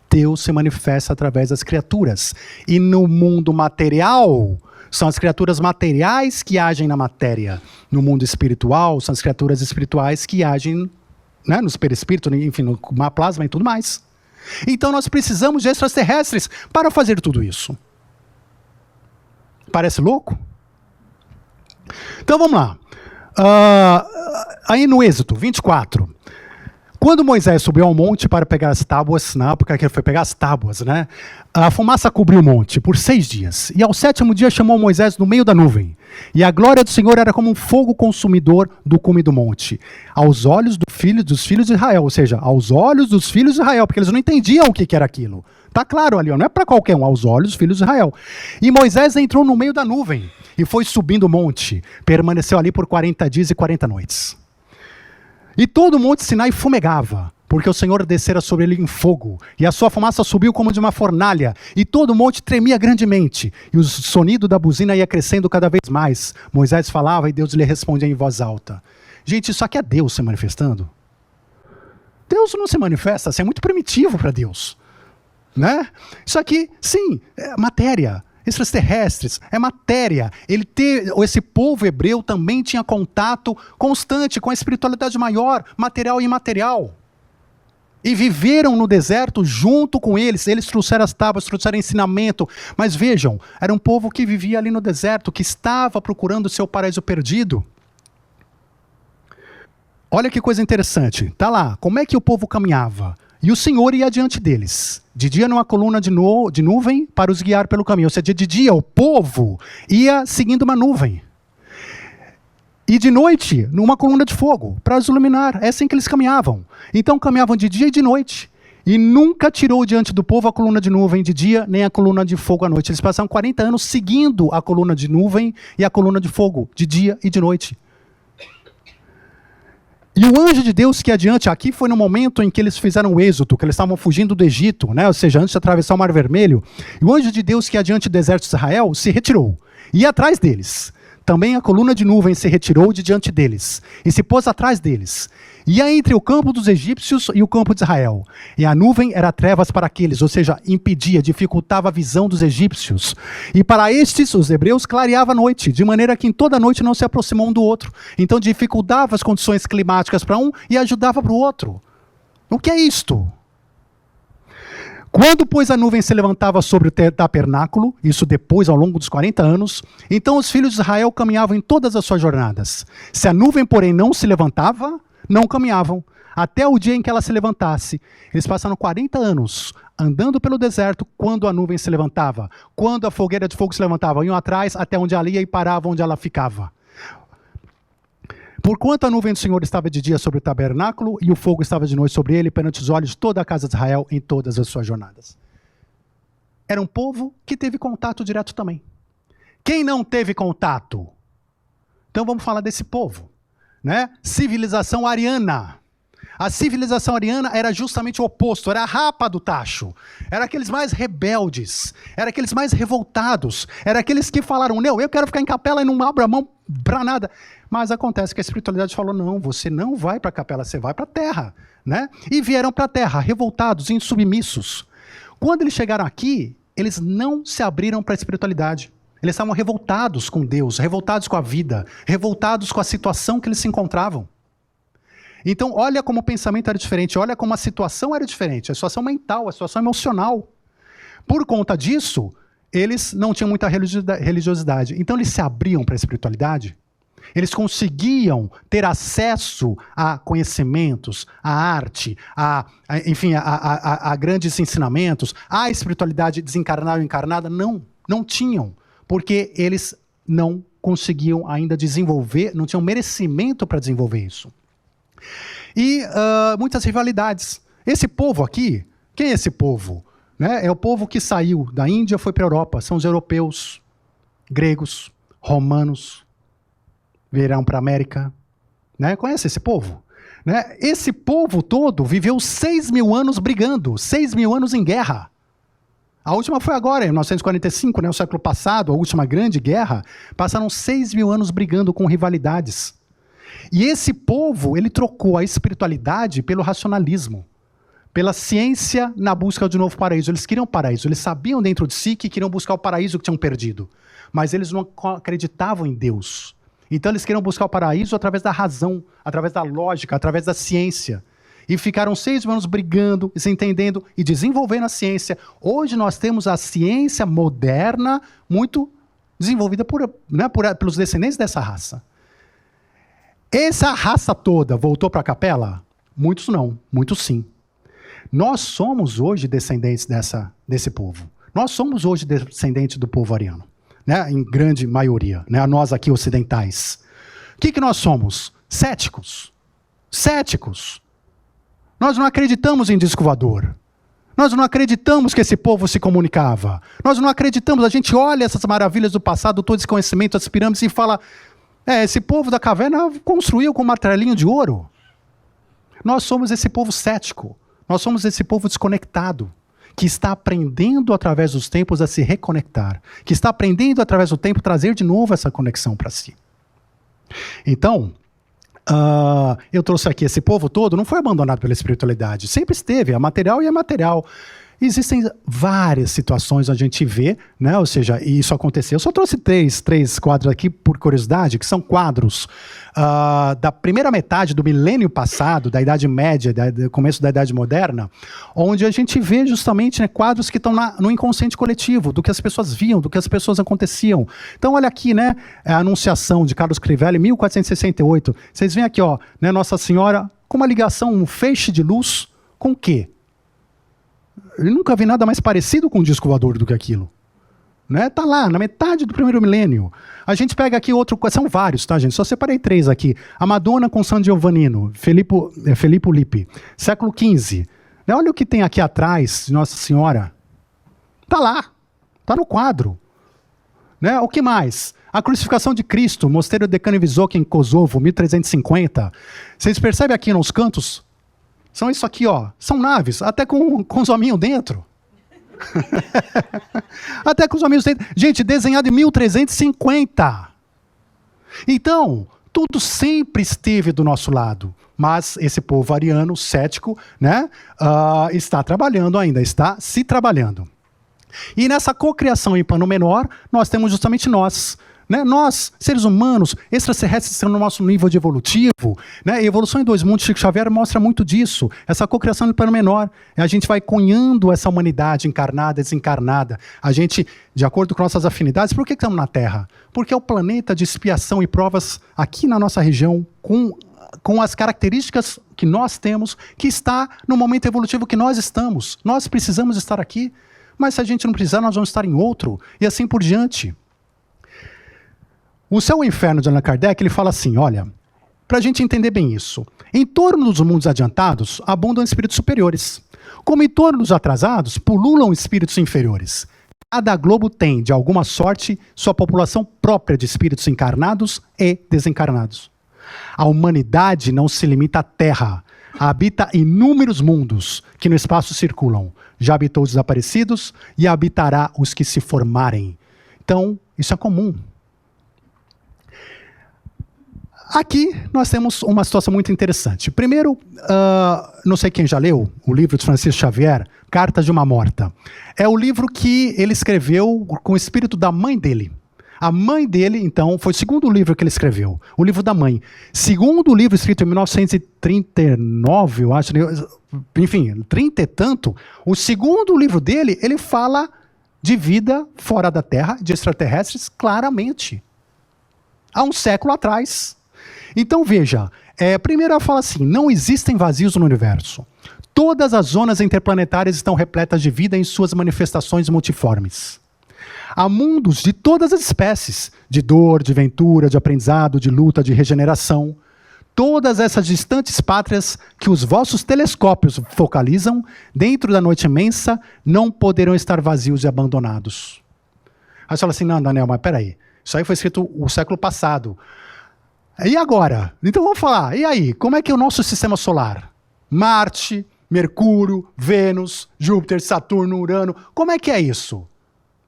Deus se manifesta através das criaturas. E no mundo material, são as criaturas materiais que agem na matéria. No mundo espiritual, são as criaturas espirituais que agem, né, no perispírito, enfim, no plasma e tudo mais. Então nós precisamos de extraterrestres para fazer tudo isso. Parece louco? Então vamos lá. Aí no Êxodo 24. Quando Moisés subiu ao monte para pegar as tábuas, na época que ele foi pegar as tábuas, né, a fumaça cobriu o monte por 6 dias. E ao 7º dia chamou Moisés no meio da nuvem. E a glória do Senhor era como um fogo consumidor do cume do monte. Aos olhos dos filhos de Israel, ou seja, aos olhos dos filhos de Israel, porque eles não entendiam o que era aquilo. Está claro ali, não é para qualquer um, aos olhos dos filhos de Israel. E Moisés entrou no meio da nuvem e foi subindo o monte. Permaneceu ali por 40 dias e 40 noites. E todo o monte Sinai fumegava, porque o Senhor descera sobre ele em fogo, e a sua fumaça subiu como de uma fornalha, e todo o monte tremia grandemente, e o sonido da buzina ia crescendo cada vez mais. Moisés falava e Deus lhe respondia em voz alta. Gente, isso aqui é Deus se manifestando? Deus não se manifesta, assim, é muito primitivo para Deus. Né? Isso aqui, sim, é matéria. Extraterrestres, é matéria. Esse povo hebreu também tinha contato constante com a espiritualidade maior, material e imaterial. E viveram no deserto junto com eles. Eles trouxeram as tábuas, trouxeram ensinamento. Mas vejam, era um povo que vivia ali no deserto, que estava procurando o seu paraíso perdido. Olha que coisa interessante. Está lá, como é que o povo caminhava? E o Senhor ia adiante deles. De dia numa coluna de nuvem para os guiar pelo caminho. Ou seja, de dia o povo ia seguindo uma nuvem. E de noite, numa coluna de fogo, para os iluminar. É assim que eles caminhavam. Então caminhavam de dia e de noite. E nunca tirou diante do povo a coluna de nuvem de dia, nem a coluna de fogo à noite. Eles passaram 40 anos seguindo a coluna de nuvem e a coluna de fogo, de dia e de noite. E o anjo de Deus que adiante, aqui foi no momento em que eles fizeram o êxodo, que eles estavam fugindo do Egito, né? Ou seja, antes de atravessar o Mar Vermelho. E o anjo de Deus que adiante do deserto de Israel se retirou, e ia atrás deles. Também a coluna de nuvem se retirou de diante deles, e se pôs atrás deles. Ia entre o campo dos egípcios e o campo de Israel. E a nuvem era trevas para aqueles, ou seja, impedia, dificultava a visão dos egípcios. E para estes, os hebreus, clareava a noite, de maneira que em toda a noite não se aproximou um do outro. Então dificultava as condições climáticas para um e ajudava para o outro. O que é isto? Quando, pois, a nuvem se levantava sobre o tabernáculo, isso depois, ao longo dos 40 anos, então os filhos de Israel caminhavam em todas as suas jornadas. Se a nuvem, porém, não se levantava, não caminhavam, até o dia em que ela se levantasse. Eles passaram 40 anos andando pelo deserto quando a nuvem se levantava. Quando a fogueira de fogo se levantava, iam atrás até onde ela ia e paravam onde ela ficava. Porquanto a nuvem do Senhor estava de dia sobre o tabernáculo e o fogo estava de noite sobre ele, perante os olhos de toda a casa de Israel em todas as suas jornadas. Era um povo que teve contato direto também. Quem não teve contato? Então vamos falar desse povo, né? Civilização ariana. A civilização ariana era justamente o oposto, era a rapa do tacho. Era aqueles mais rebeldes, era aqueles mais revoltados, era aqueles que falaram, não, eu quero ficar em capela e não abro a mão para nada. Mas acontece que a espiritualidade falou, não, você não vai para a capela, você vai para a terra. Né? E vieram para a terra, revoltados, insubmissos. Quando eles chegaram aqui, eles não se abriram para a espiritualidade. Eles estavam revoltados com Deus, revoltados com a vida, revoltados com a situação que eles se encontravam. Então, olha como o pensamento era diferente, olha como a situação era diferente, a situação mental, a situação emocional. Por conta disso, eles não tinham muita religiosidade. Então, eles se abriam para a espiritualidade. Eles conseguiam ter acesso a conhecimentos, a arte, enfim, a grandes ensinamentos, a espiritualidade desencarnada ou encarnada. Não tinham, porque eles não conseguiam ainda desenvolver, não tinham merecimento para desenvolver isso. E muitas rivalidades. Esse povo aqui, quem é esse povo? Né? É o povo que saiu da Índia e foi para a Europa. São os europeus, gregos, romanos, vieram para a América. Né? Conhece esse povo? Né? Esse povo todo viveu 6.000 anos brigando, 6.000 anos em guerra. A última foi agora, em 1945, né, o século passado, a última grande guerra. Passaram 6.000 anos brigando com rivalidades. E esse povo, ele trocou a espiritualidade pelo racionalismo, pela ciência na busca de um novo paraíso. Eles queriam paraíso, eles sabiam dentro de si que queriam buscar o paraíso que tinham perdido. Mas eles não acreditavam em Deus. Então eles queriam buscar o paraíso através da razão, através da lógica, através da ciência. E ficaram 6.000 anos brigando, se entendendo e desenvolvendo a ciência. Hoje nós temos a ciência moderna muito desenvolvida pelos descendentes dessa raça. Essa raça toda voltou para a capela? Muitos não, muitos sim. Nós somos hoje descendentes desse povo. Nós somos hoje descendentes do povo ariano, né? Em grande maioria, né? Nós aqui ocidentais. O que nós somos? Céticos. Céticos. Nós não acreditamos em disco voador. Nós não acreditamos que esse povo se comunicava. Nós não acreditamos, a gente olha essas maravilhas do passado, todo esse conhecimento, as pirâmides e fala... esse povo da caverna construiu com um martelinho de ouro. Nós somos esse povo cético. Nós somos esse povo desconectado, que está aprendendo através dos tempos a se reconectar, que está aprendendo através do tempo a trazer de novo essa conexão para si. Então, eu trouxe aqui esse povo todo, não foi abandonado pela espiritualidade, sempre esteve, é material e é material. Existem várias situações onde a gente vê, né? Ou seja, isso aconteceu. Eu só trouxe três quadros aqui por curiosidade, que são quadros da primeira metade do milênio passado, da Idade Média, do começo da Idade Moderna, onde a gente vê justamente, né, quadros que estão no inconsciente coletivo, do que as pessoas viam, do que as pessoas aconteciam. Então, olha aqui, né, a Anunciação de Carlos Crivelli, 1468. Vocês veem aqui, ó, né, Nossa Senhora com uma ligação, um feixe de luz com o quê? Eu nunca vi nada mais parecido com um disco voador do que aquilo. Né? Tá lá, na metade do primeiro milênio. A gente pega aqui outro... São vários, tá, gente? Só separei 3 aqui. A Madonna com San Giovannino, Filippo Lippi, século XV. Né? Olha o que tem aqui atrás de Nossa Senhora. Tá lá. Tá no quadro. Né? O que mais? A crucificação de Cristo, Mosteiro de Canivizoki em Kosovo, 1350. Vocês percebem aqui nos cantos? São isso aqui, ó. São naves, até com os hominhos dentro. Até com os hominhos dentro. Gente, desenhado em 1350. Então, tudo sempre esteve do nosso lado. Mas esse povo ariano, cético, né, está trabalhando ainda, está se trabalhando. E nessa cocriação em plano menor, nós temos justamente nós, Né? Nós, seres humanos, extraterrestres estão no nosso nível de evolutivo. Né? E Evolução em Dois Mundos, Chico Xavier mostra muito disso. Essa cocriação de plano menor. A gente vai cunhando essa humanidade encarnada, desencarnada. A gente, de acordo com nossas afinidades, por que estamos na Terra? Porque é o planeta de expiação e provas aqui na nossa região, com as características que nós temos, que está no momento evolutivo que nós estamos. Nós precisamos estar aqui, mas se a gente não precisar, nós vamos estar em outro, e assim por diante. O Céu e o Inferno de Allan Kardec, ele fala assim, olha, para a gente entender bem isso, em torno dos mundos adiantados, abundam espíritos superiores, como em torno dos atrasados, pululam espíritos inferiores. Cada globo tem, de alguma sorte, sua população própria de espíritos encarnados e desencarnados. A humanidade não se limita à Terra, habita inúmeros mundos que no espaço circulam. Já habitou os desaparecidos e habitará os que se formarem. Então, isso é comum. Aqui nós temos uma situação muito interessante. Primeiro, não sei quem já leu o livro de Francisco Xavier, Cartas de uma Morta. É o livro que ele escreveu com o espírito da mãe dele. A mãe dele, então, foi o segundo livro que ele escreveu, o livro da mãe. Segundo livro escrito em 1939, eu acho, enfim, 30 e tanto, o segundo livro dele, ele fala de vida fora da Terra, de extraterrestres, claramente. Há um século atrás. Então, veja, primeiro ela fala assim, não existem vazios no universo. Todas as zonas interplanetárias estão repletas de vida em suas manifestações multiformes. Há mundos de todas as espécies, de dor, de ventura, de aprendizado, de luta, de regeneração. Todas essas distantes pátrias que os vossos telescópios focalizam, dentro da noite imensa, não poderão estar vazios e abandonados. Aí você fala assim, não, Daniel, mas peraí, isso aí foi escrito o século passado. E agora? Então vamos falar, e aí, como é que é o nosso sistema solar? Marte, Mercúrio, Vênus, Júpiter, Saturno, Urano, como é que é isso?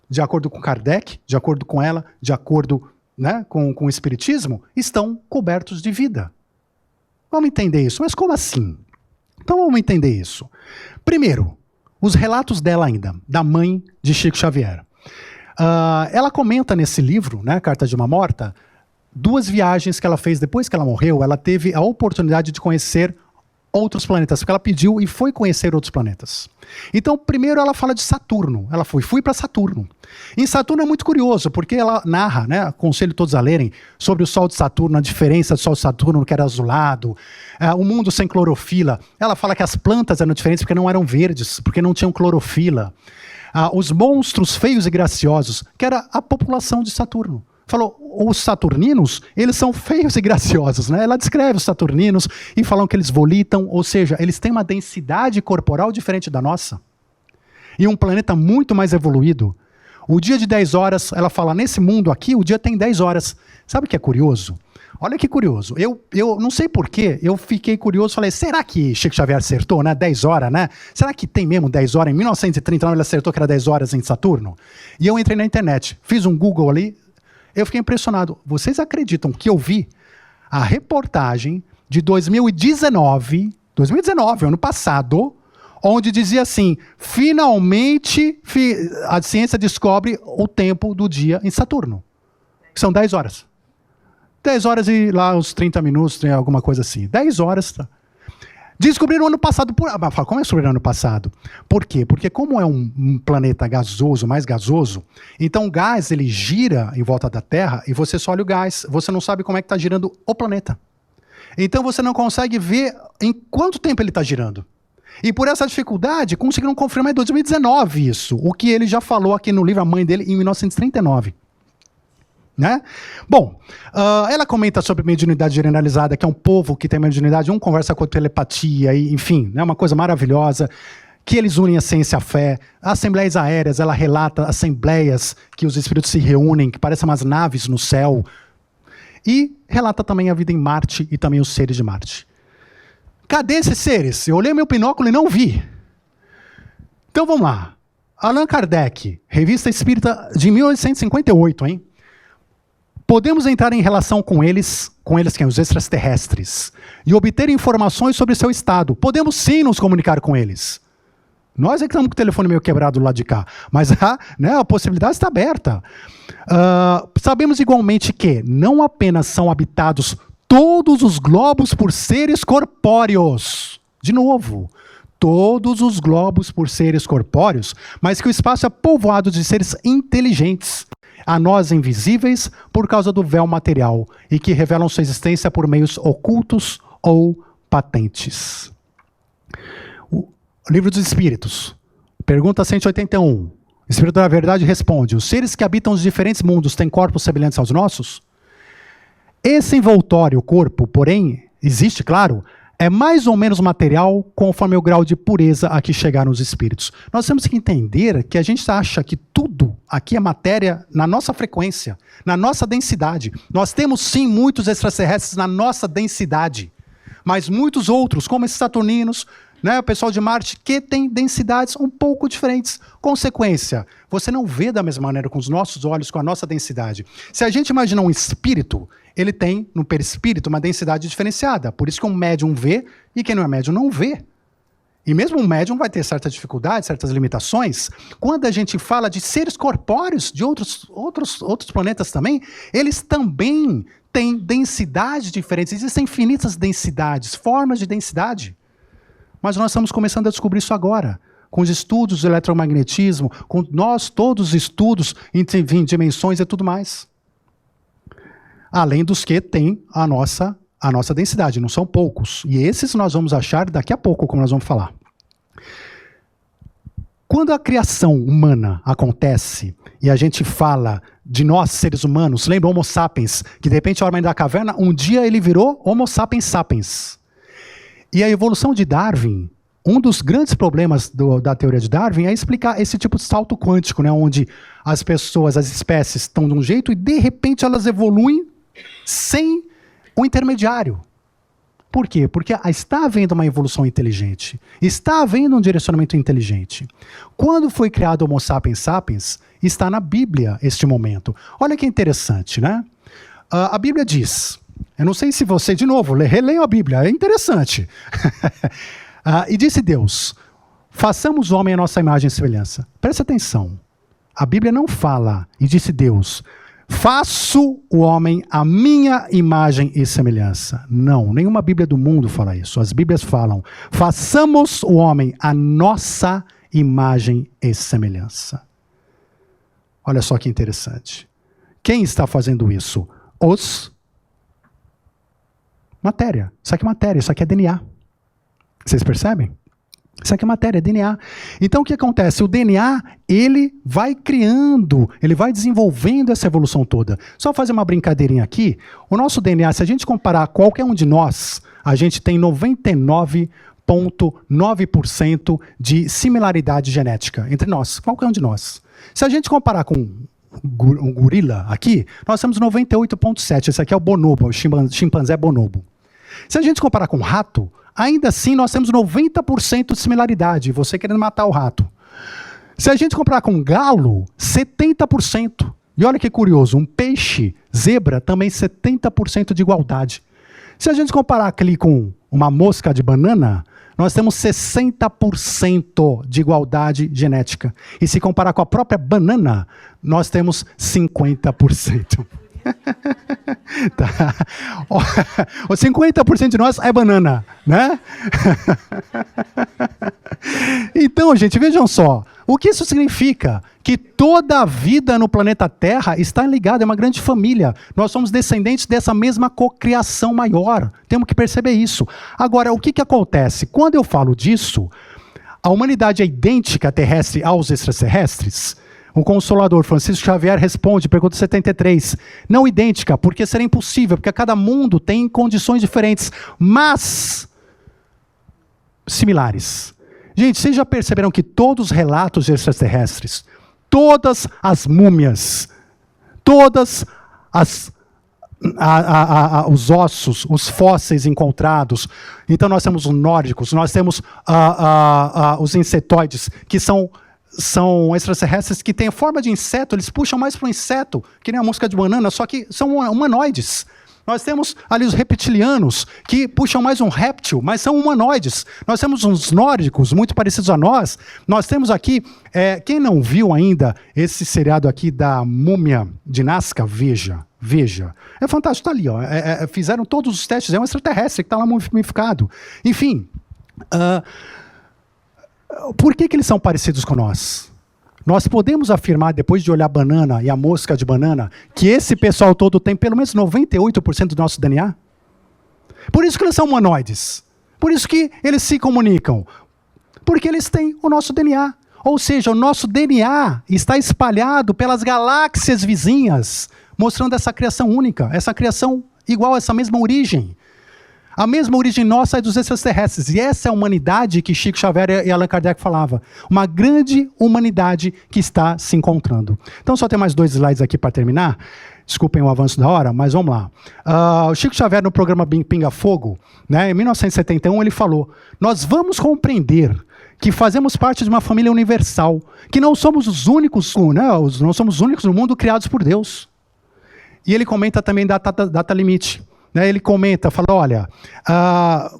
De acordo com Kardec, de acordo com ela, de acordo, né, com o Espiritismo, estão cobertos de vida. Vamos entender isso, mas como assim? Então vamos entender isso. Primeiro, os relatos dela ainda, da mãe de Chico Xavier. Ela comenta nesse livro, né, Cartas de uma Morta, 2 viagens que ela fez depois que ela morreu. Ela teve a oportunidade de conhecer outros planetas, porque ela pediu e foi conhecer outros planetas. Então, primeiro ela fala de Saturno. Ela fui para Saturno. Em Saturno é muito curioso, porque ela narra, né, aconselho todos a lerem, sobre o Sol de Saturno, a diferença do Sol de Saturno, que era azulado, o mundo sem clorofila. Ela fala que as plantas eram diferentes porque não eram verdes, porque não tinham clorofila. Os monstros feios e graciosos, que era a população de Saturno. Falou, os saturninos, eles são feios e graciosos, né? Ela descreve os saturninos e falam que eles volitam, ou seja, eles têm uma densidade corporal diferente da nossa. E um planeta muito mais evoluído. O dia de 10 horas, ela fala, nesse mundo aqui, o dia tem 10 horas. Sabe o que é curioso? Olha que curioso. Eu não sei porquê, eu fiquei curioso, falei, será que Chico Xavier acertou, né? 10 horas, né? Será que tem mesmo 10 horas? Em 1939 ele acertou que era 10 horas em Saturno? E eu entrei na internet, fiz um Google ali, eu fiquei impressionado. Vocês acreditam que eu vi a reportagem de 2019, ano passado, onde dizia assim, finalmente a ciência descobre o tempo do dia em Saturno. São 10 horas. 10 horas e lá uns 30 minutos, alguma coisa assim. 10 horas. Descobriram ano passado. Como é descobriram ano passado? Por quê? Porque como é um planeta gasoso, mais gasoso, então o gás ele gira em volta da Terra e você só olha o gás. Você não sabe como é que está girando o planeta. Então você não consegue ver em quanto tempo ele está girando. E por essa dificuldade, conseguiram confirmar em 2019 isso. O que ele já falou aqui no livro A Mãe dele em 1939. Né? Bom, ela comenta sobre mediunidade generalizada, que é um povo que tem mediunidade, um conversa com a telepatia, e, enfim, é né, uma coisa maravilhosa, que eles unem a ciência e a fé. Assembleias aéreas, ela relata assembleias que os espíritos se reúnem, que parecem umas naves no céu, e relata também a vida em Marte e também os seres de Marte. Cadê esses seres? Eu olhei meu binóculo e não vi. Então vamos lá. Allan Kardec, Revista Espírita de 1858, hein? Podemos entrar em relação com eles quem? Os extraterrestres, e obter informações sobre seu estado. Podemos sim nos comunicar com eles. Nós é que estamos com o telefone meio quebrado do lado de cá. Mas a possibilidade está aberta. Sabemos igualmente que não apenas são habitados todos os globos por seres corpóreos. De novo, todos os globos por seres corpóreos, mas que o espaço é povoado de seres inteligentes, a nós invisíveis por causa do véu material, e que revelam sua existência por meios ocultos ou patentes. O Livro dos Espíritos, pergunta 181. O Espírito da Verdade responde: os seres que habitam os diferentes mundos têm corpos semelhantes aos nossos? Esse envoltório, corpo, porém, existe, claro, é mais ou menos material conforme o grau de pureza a que chegaram os espíritos. Nós temos que entender que a gente acha que tudo aqui é matéria na nossa frequência, na nossa densidade. Nós temos sim muitos extraterrestres na nossa densidade, mas muitos outros, como esses saturninos, o pessoal de Marte, que tem densidades um pouco diferentes. Consequência, você não vê da mesma maneira com os nossos olhos, com a nossa densidade. Se a gente imaginar um espírito, ele tem no perispírito uma densidade diferenciada. Por isso que um médium vê e quem não é médium não vê. E mesmo um médium vai ter certa dificuldade, certas limitações. Quando a gente fala de seres corpóreos de outros planetas também, eles também têm densidades diferentes. Existem infinitas densidades, formas de densidade. Mas nós estamos começando a descobrir isso agora, com os estudos do eletromagnetismo, com todos os estudos em dimensões e tudo mais. Além dos que tem a nossa densidade, não são poucos. E esses nós vamos achar daqui a pouco, como nós vamos falar. Quando a criação humana acontece, e a gente fala de nós, seres humanos, lembra o Homo sapiens, que de repente, o homem da caverna, um dia ele virou Homo sapiens sapiens. E a evolução de Darwin, um dos grandes problemas da teoria de Darwin é explicar esse tipo de salto quântico, onde as pessoas, as espécies estão de um jeito e de repente elas evoluem sem o intermediário. Por quê? Porque está havendo uma evolução inteligente, está havendo um direcionamento inteligente. Quando foi criado o Homo sapiens sapiens, está na Bíblia este momento. Olha que interessante, a Bíblia diz... Eu não sei se você, de novo, releiam a Bíblia, é interessante. E disse Deus, façamos o homem à nossa imagem e semelhança. Presta atenção, a Bíblia não fala, e disse Deus, faço o homem à minha imagem e semelhança. Não, nenhuma Bíblia do mundo fala isso. As Bíblias falam, façamos o homem à nossa imagem e semelhança. Olha só que interessante. Quem está fazendo isso? Matéria. Isso aqui é matéria, isso aqui é DNA. Vocês percebem? Isso aqui é matéria, é DNA. Então o que acontece? O DNA, ele vai criando, ele vai desenvolvendo essa evolução toda. Só fazer uma brincadeirinha aqui. O nosso DNA, se a gente comparar qualquer um de nós, a gente tem 99,9% de similaridade genética entre nós, qualquer um de nós. Se a gente comparar com um gorila aqui, nós temos 98,7%. Esse aqui é o bonobo, o chimpanzé bonobo. Se a gente comparar com um rato, ainda assim nós temos 90% de similaridade, você querendo matar o rato. Se a gente comparar com um galo, 70%. E olha que curioso, um peixe, zebra, também 70% de igualdade. Se a gente comparar aqui com uma mosca de banana, nós temos 60% de igualdade genética. E se comparar com a própria banana, nós temos 50%. Tá. O 50% de nós é banana, Então, gente, vejam só. O que isso significa? Que toda a vida no planeta Terra está ligada, é uma grande família. Nós somos descendentes dessa mesma cocriação maior. Temos que perceber isso. Agora, o que acontece? Quando eu falo disso, a humanidade é idêntica terrestre aos extraterrestres? O Consolador Francisco Xavier responde, pergunta 73, não idêntica, porque seria impossível, porque cada mundo tem condições diferentes, mas similares. Gente, vocês já perceberam que todos os relatos de extraterrestres, todas as múmias, todas os ossos, os fósseis encontrados, então nós temos os nórdicos, nós temos os insetoides, que são extraterrestres que têm a forma de inseto, eles puxam mais para o inseto, que nem a mosca de banana, só que são humanoides. Nós temos ali os reptilianos, que puxam mais um réptil, mas são humanoides. Nós temos uns nórdicos, muito parecidos a nós. Nós temos aqui, quem não viu ainda esse seriado aqui da Múmia de Nazca, veja. É fantástico, está ali. Ó. Fizeram todos os testes, é um extraterrestre que está lá mumificado. Enfim, por que eles são parecidos com nós? Nós podemos afirmar, depois de olhar a banana e a mosca de banana, que esse pessoal todo tem pelo menos 98% do nosso DNA? Por isso que eles são humanoides. Por isso que eles se comunicam. Porque eles têm o nosso DNA. Ou seja, o nosso DNA está espalhado pelas galáxias vizinhas, mostrando essa criação única, essa criação igual a essa mesma origem. A mesma origem nossa é dos extraterrestres. E essa é a humanidade que Chico Xavier e Allan Kardec falavam. Uma grande humanidade que está se encontrando. Então, só tem mais 2 slides aqui para terminar. Desculpem o avanço da hora, mas vamos lá. O Chico Xavier, no programa Pinga Fogo, né, em 1971, ele falou: nós vamos compreender que fazemos parte de uma família universal, que não somos os únicos, né, não somos os únicos no mundo criados por Deus. E ele comenta também data limite. Ele comenta, fala, olha,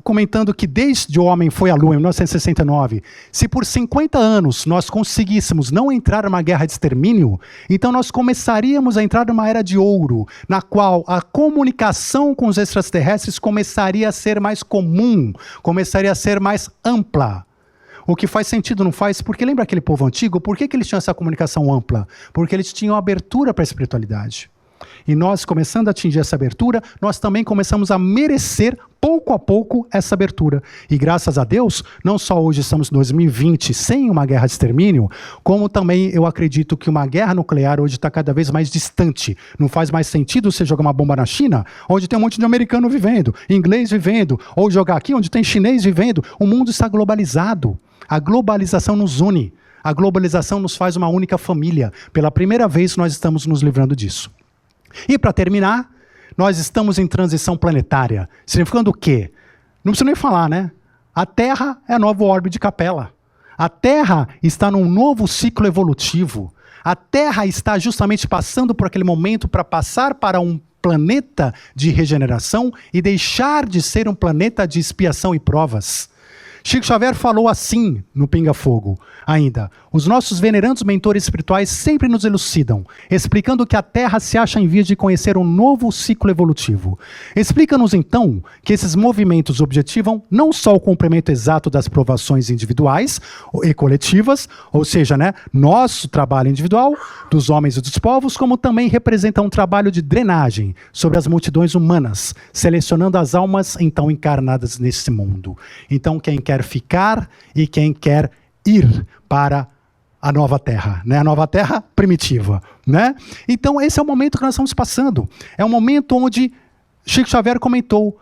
comentando que desde o homem foi à Lua, em 1969, se por 50 anos nós conseguíssemos não entrar numa guerra de extermínio, então nós começaríamos a entrar numa era de ouro, na qual a comunicação com os extraterrestres começaria a ser mais comum, começaria a ser mais ampla. O que faz sentido, não faz? Porque lembra aquele povo antigo? Por que eles tinham essa comunicação ampla? Porque eles tinham abertura para a espiritualidade. E nós, começando a atingir essa abertura, nós também começamos a merecer, pouco a pouco, essa abertura. E graças a Deus, não só hoje estamos em 2020 sem uma guerra de extermínio, como também eu acredito que uma guerra nuclear hoje está cada vez mais distante. Não faz mais sentido você jogar uma bomba na China, onde tem um monte de americano vivendo, inglês vivendo, ou jogar aqui onde tem chinês vivendo. O mundo está globalizado. A globalização nos une. A globalização nos faz uma única família. Pela primeira vez, nós estamos nos livrando disso. E para terminar, nós estamos em transição planetária. Significando o quê? Não preciso nem falar, né? A Terra é a nova orbe de Capela. A Terra está num novo ciclo evolutivo. A Terra está justamente passando por aquele momento para passar para um planeta de regeneração e deixar de ser um planeta de expiação e provas. Chico Xavier falou assim no Pinga Fogo ainda: os nossos venerandos mentores espirituais sempre nos elucidam, explicando que a Terra se acha em vias de conhecer um novo ciclo evolutivo. Explica-nos então que esses movimentos objetivam não só o cumprimento exato das provações individuais e coletivas, ou seja, né, nosso trabalho individual, dos homens e dos povos, como também representam um trabalho de drenagem sobre as multidões humanas, selecionando as almas então encarnadas nesse mundo. Então quem quer ficar e quem quer ir para a nova Terra, né? A nova Terra primitiva, né? Então esse é o momento que nós estamos passando. É um momento onde Chico Xavier comentou: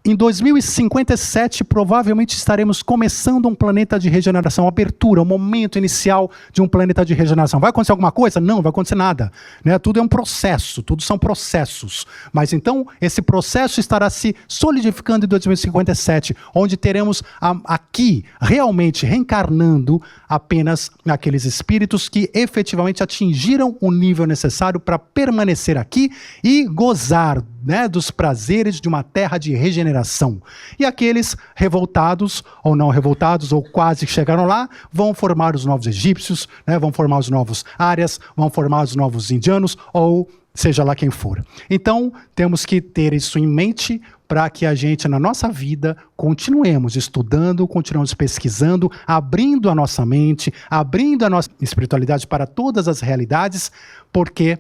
em 2057, provavelmente estaremos começando um planeta de regeneração, abertura, o momento inicial de um planeta de regeneração. Vai acontecer alguma coisa? Não, não vai acontecer nada. Né? Tudo é um processo, tudo são processos. Mas então, esse processo estará se solidificando em 2057, onde teremos aqui, realmente, reencarnando apenas aqueles espíritos que efetivamente atingiram o nível necessário para permanecer aqui e gozar, né, dos prazeres de uma terra de regeneração. E aqueles revoltados, ou não revoltados, ou quase que chegaram lá, vão formar os novos egípcios, né, vão formar os novos árias, vão formar os novos indianos, ou seja lá quem for. Então, temos que ter isso em mente para que a gente, na nossa vida, continuemos estudando, continuemos pesquisando, abrindo a nossa mente, abrindo a nossa espiritualidade para todas as realidades, porque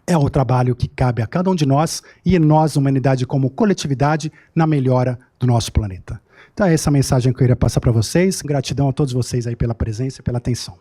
é o trabalho que cabe a cada um de nós e nós, humanidade como coletividade, na melhora do nosso planeta. Então é essa a mensagem que eu queria passar para vocês. Gratidão a todos vocês aí pela presença e pela atenção.